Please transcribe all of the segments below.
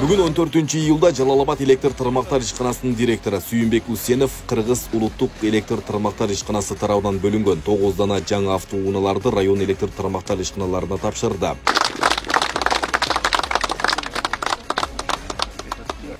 Бүгін 14-июлда Жалал-Абад электр тармактар ишканасынын директору Сүйүнбек Усенов Кыргыз улуттук электр тармактар ишканасы тарабынан бөлүнгөн 9 дана жаңы автоунааларды район электр тармактар ишканаларына тапшырды.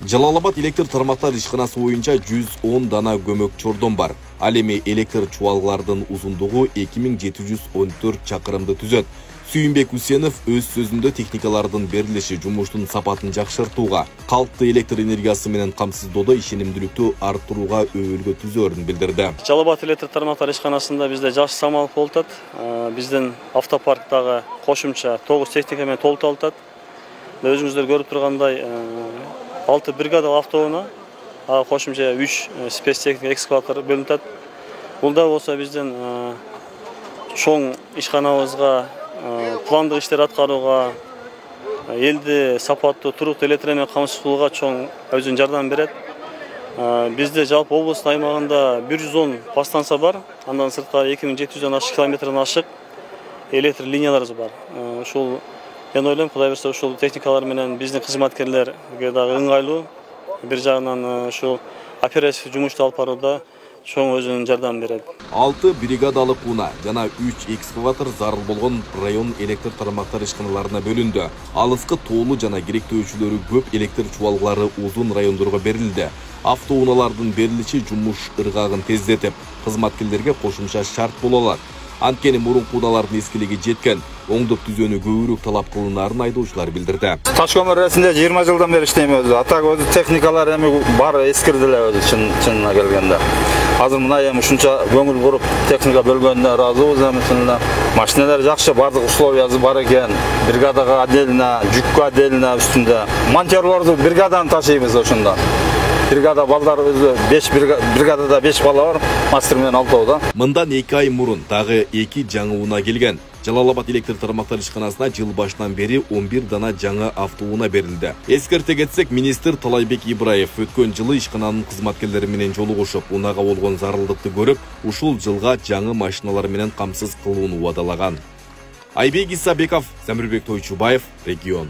Жалал-Абад электр тармактар ишканасы боюнча 110 дана көмөк чордон бар. Ал эми электр чубалгылардын узундугу 2714 чакырымды түзөт. Сүйүнбек Усенов өз сөзүндө техникалардын берилиши жумуштун сапатын жакшыртууга, калкты электр энергиясы менен камсыздоодо ишенимдүүлүктү арттырууга өбөлгө түзөөрүн билдирди. Жалал-Абад электр тармактар ишканасында бизде жакшы самал болуп атат. Биздин автопарктагы кошумча 9 техника менен толуп атат. Өзүңүздөр көрүп тургандай 6 бригадалык автоунаа, кошумча 3 спецтехника экскаватор бөлүнүп атат. Бул да болсо биздин чоң ишканабызга пландык иштер аткарууга, элди сапаттуу туруктуу электр менен камсыз кылууга чоң өзүнүн жардам берет. Бизде жалпы облустун аймагында 110 подстанция бар. Андан сырткары 2700 ашык километрден ашык электр линияларыбыз бар. Ушул мен ойлойм, Кудай берсе, ушул техникалар менен биздин кызматкерлерге дагы ыңгайлуу, бир жагынан ушул оперативдик жумушту алып барууда чоң өзүнүн жардам берет. 6 бригадалык унаа жана 3 экскаватор зарыл болгон район электр тармактар ишканаларына бөлүндү. Алыскы тоолуу жана керектөөчүлөрү көп электр чубалгылары узун райондорго берилди. Автоунаалардын берилиши жумуш ыргагын тездетип, кызматкерлерге кошумча шарт боло алат. Анткени мурунку унаалардын эскилиги жеткен, оңдоп түзөөнү көбүрөөк талап кылынаарын айдоочулар билдирди. Ташкөмүрөсүндө 20 жылдан бери иштейм өзү. Атак өзү техникалар эми баары эскирди эле өзү чынына келгенде. Азыр мына эми ушунча көңүл буруп техника бөлгөнүнө ыраазыбыз эми. Машиналар жакшы, бардык условиясы бар экен. Бригадага отдельно, жүккө отдельно үстүндө. Монтёрлорду бригаданы ташыйбыз ошондо. Бригада балдар өзү 5 бригадада 5 бала бар, мастер менен 6 да. Мындан 2 ай мурун дагы 2 жаңы унаа келген. Жалал-Абад электр тармактар ишканасына жыл башынан бери 11 дана жаңы автоунаа берилди. Эскерте кетсек, министр Талайбек Ибраев өткөн жылы ишкананын кызматкерлери менен жолугушуп, унаага болгон зарылдыкты көрүп, ушул жылга жаңы машиналар менен камсыз кылууну убадалаган. Айбек Исабеков, Замирбек Тойчубаев, Регион.